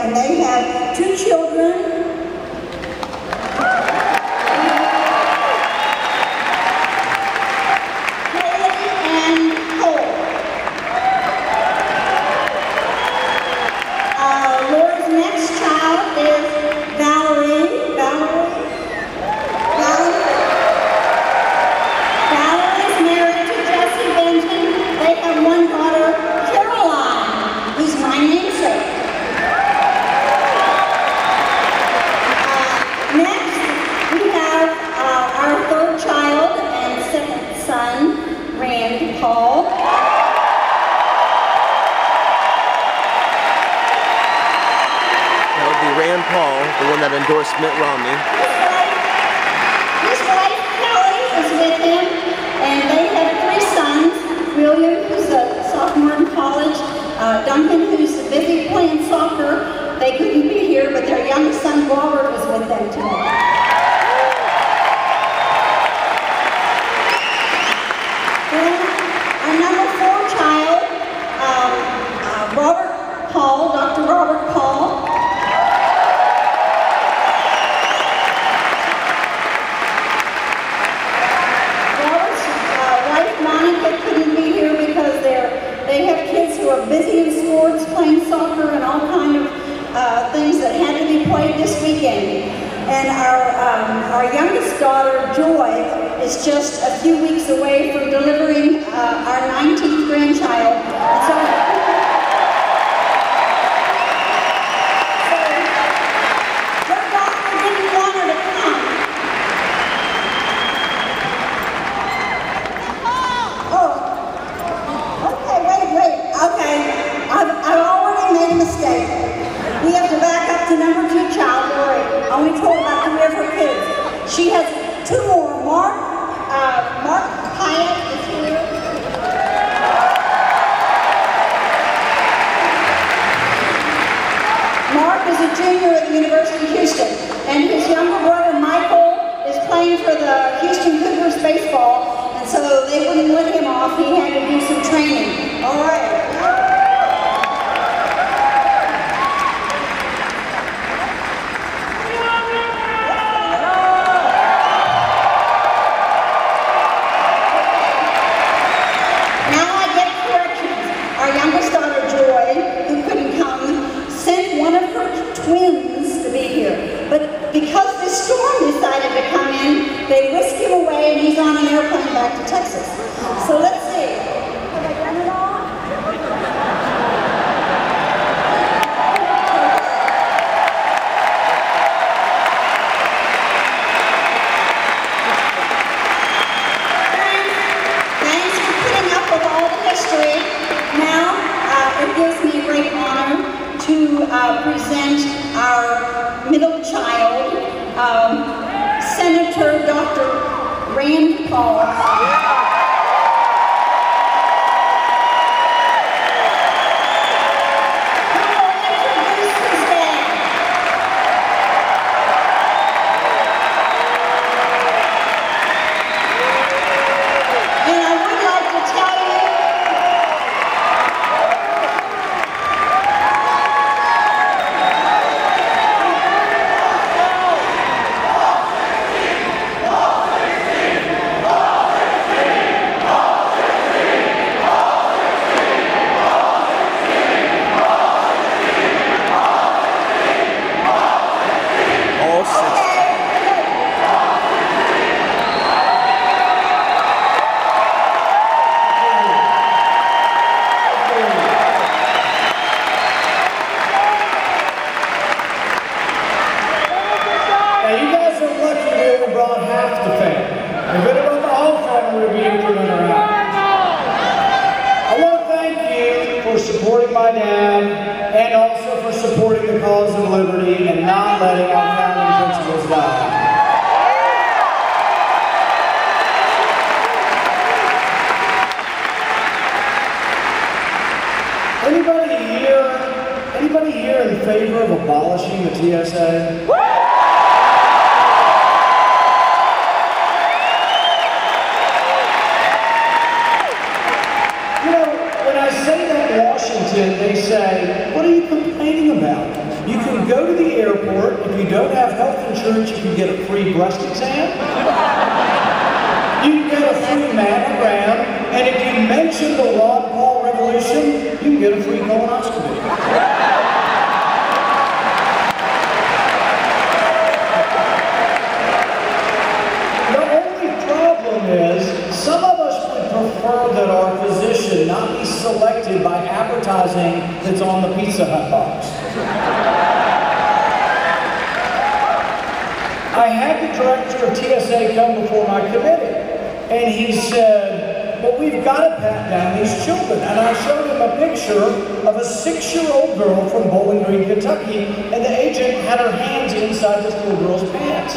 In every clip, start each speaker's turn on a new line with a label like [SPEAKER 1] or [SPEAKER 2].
[SPEAKER 1] and they have 2 children.
[SPEAKER 2] Paul, the one that endorsed Mitt Romney.
[SPEAKER 1] His wife Kelly is with him, and they have 3 sons. William, who's a sophomore in college, Duncan, who's busy playing soccer. They couldn't be here, but their youngest son Robert was with them today. Then our number 4 child, Robert Paul, Dr. Robert Paul. They have kids who are busy in sports, playing soccer, and all kind of things that had to be played this weekend. And our youngest daughter, Joy, is just a few weeks away from delivering our 19th grandchild. So her doctor didn't want her to come. Okay, I've already made a mistake. We have to back up to number 2 child, Lori. I only told about 3 of her kids. She has 2 more. Mark Hyatt is here. Mark is a junior at the University of Houston, and his younger brother Michael is playing for the Houston Cougars baseball, and so they wouldn't let him off. He had to do some training. All right. Twins to be here, but because this storm decided to come in, they whisked him away and he's on an airplane back to Texas. So let's see. Have I done it all? Thanks for putting up with all the history. Now, it gives me great honor to present our middle child, Senator Dr. Rand Paul.
[SPEAKER 3] Supporting my dad, and also for supporting the cause of liberty and not letting our founding principles die. Anybody here in favor of abolishing the TSA? They say, what are you complaining about? You can go to the airport. If you don't have health insurance, you can get a free breast exam. You can get a free mammogram. And if you mention the Ron Paul Revolution, you can get a free colonoscopy. Some of us would prefer that our physician not be selected by advertising that's on the Pizza Hut box. I had the director of TSA come before my committee, and he said, well, we've got to pat down these children. And I showed him a picture of a 6-year-old girl from Bowling Green, Kentucky, and the agent had her hands inside this little girl's pants.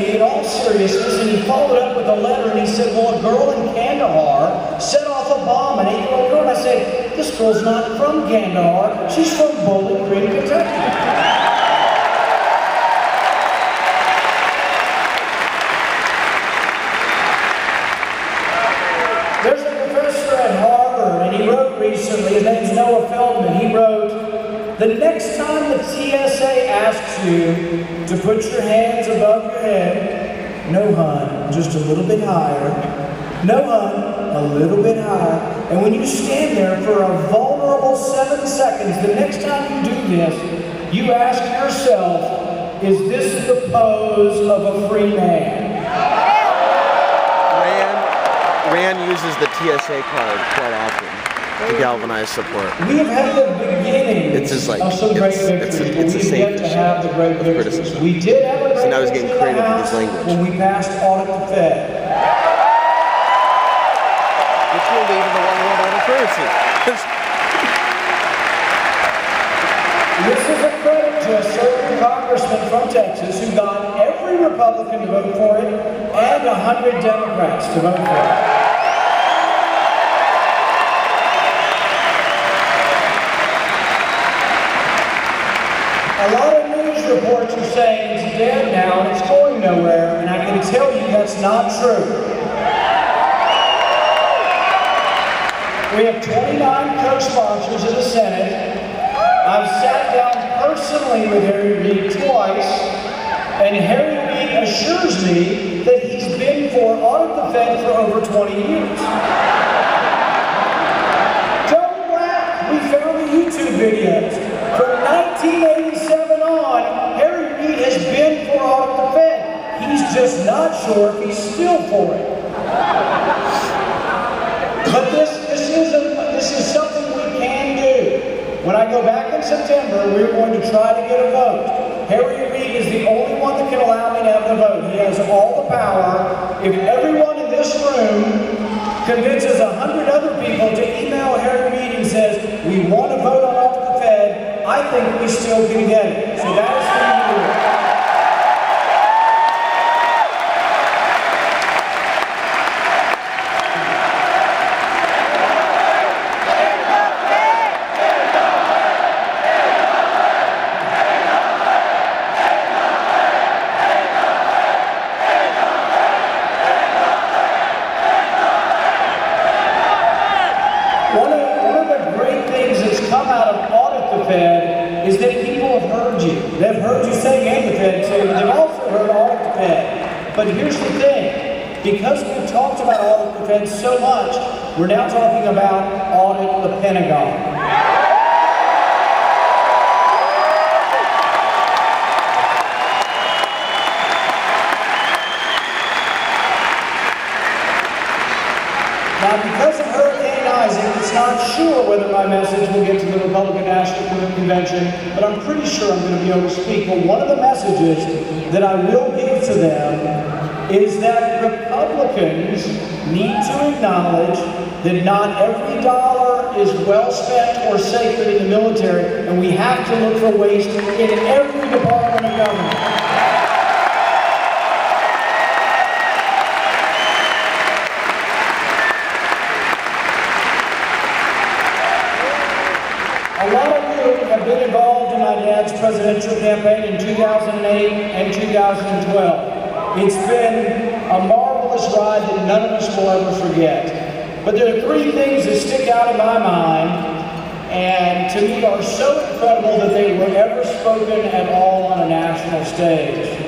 [SPEAKER 3] In all seriousness, and he followed up with a letter, and he said, well, a girl in Kandahar set off a bomb, an 8-year-old girl. And I said, this girl's not from Kandahar, she's from Bowling Green, Kentucky. There's a professor at Harvard, and he wrote recently, his name's Noah Feldman, he wrote, the next time the TSA asks you to put your hands above your head, no, hun, just a little bit higher. No, hun, a little bit higher. And when you stand there for a vulnerable 7 seconds, the next time you do this, you ask yourself, is this the pose of a free man?
[SPEAKER 2] Rand uses the TSA card quite often to galvanize support.
[SPEAKER 3] We have had the beginning
[SPEAKER 2] of
[SPEAKER 3] some great victories,
[SPEAKER 2] it's a
[SPEAKER 3] we've yet to have the great victories. We did have a great
[SPEAKER 2] so now he's getting creative with his language.
[SPEAKER 3] When we passed Audit the Fed.
[SPEAKER 2] Which will lead to the one world order currency.
[SPEAKER 3] This is a credit to a certain congressman from Texas who got every Republican to vote for it and 100 Democrats to vote for it. A lot of news reports are saying it's dead now and it's going nowhere, and I can tell you that's not true. We have 29 co-sponsors in the Senate. I've sat down personally with Harry Reid twice, and Harry Reid assures me that he's been for Audit the Fed for over 20 years. Don't laugh, we found the YouTube videos. From 1987 on, Harry Reid has been for Audit the Fed. He's just not sure if he's still for it. But this is something we can do. When I go back in September, we're going to try to get a vote. Harry Reid is the only one that can allow me to have the vote. He has all the power. If everyone in this room convinces 100 other people to email Harry Reid and says, we want to vote on Audit the Fed, I think we still can get it. So that is for you to do. Is that people have heard you. They've heard you say Audit the Fed, so they've also heard Audit the Fed. But here's the thing, because we've talked about Audit the Fed so much, we're now talking about Audit the Pentagon. Now, because of Hurricane Isaac, it's not sure whether my message will get to the Republican National Convention, but I'm pretty sure I'm going to be able to speak. But one of the messages that I will give to them is that Republicans need to acknowledge that not every dollar is well spent or sacred in the military, and we have to look for ways to get in every department of government. A lot of you have been involved in my dad's presidential campaign in 2008 and 2012. It's been a marvelous ride that none of us will ever forget. But there are three things that stick out in my mind, and to me are so incredible that they were ever spoken at all on a national stage.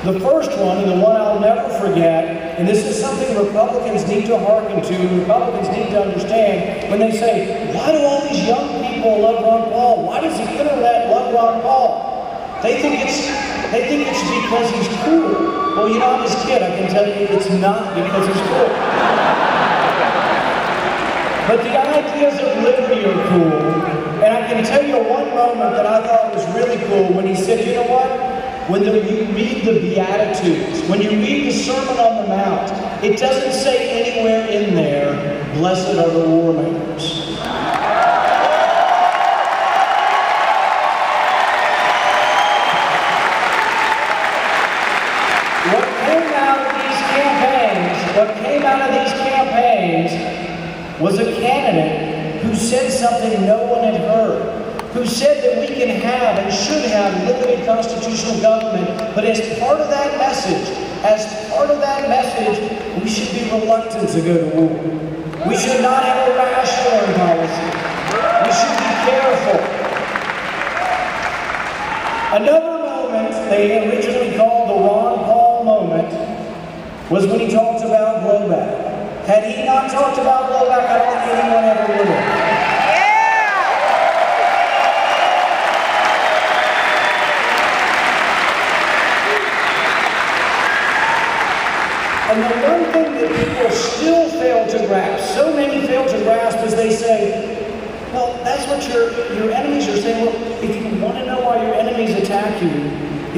[SPEAKER 3] The first one, and the one I'll never forget, and this is something Republicans need to hearken to, Republicans need to understand, when they say, why do all these young people love Ron Paul? Why does the internet love Ron Paul? They think it's because he's cool. Well, you know, I'm his kid, I can tell you it's not because he's cool. But the ideas of liberty are cool, and I can tell you one moment that I thought was really cool when he said, you know what? When you read the Beatitudes, when you read the Sermon on the Mount, it doesn't say anywhere in there, blessed are the war makers. What came out of these campaigns was a candidate who said something no one had heard, who said that we can have and should have limited constitutional government, but as part of that message, we should be reluctant to go to war. We should not have a rash foreign policy. We should be careful. Another moment they originally called the Ron Paul moment was when he talked about blowback. Had he not talked about blowback, I don't think anyone ever would have. And the one thing that people still fail to grasp, so many fail to grasp, is they say, well, that's what your enemies are saying. Well, if you want to know why your enemies attack you,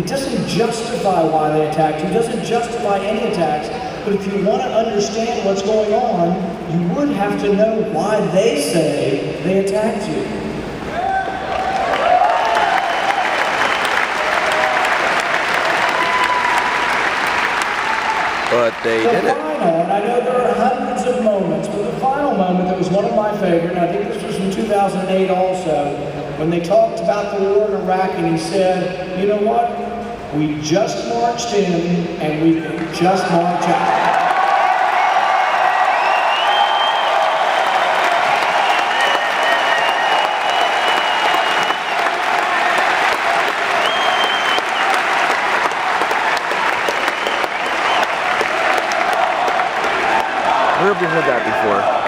[SPEAKER 3] it doesn't justify why they attacked you. It doesn't justify any attacks. But if you want to understand what's going on, you would have to know why they say they attacked you.
[SPEAKER 2] But they did it.
[SPEAKER 3] And I know there are hundreds of moments, but the final moment that was one of my favorite, and I think this was from 2008 also, when they talked about the war in Iraq, and he said, you know what? We just marched in, and we can just march out.
[SPEAKER 2] Where have we heard that before?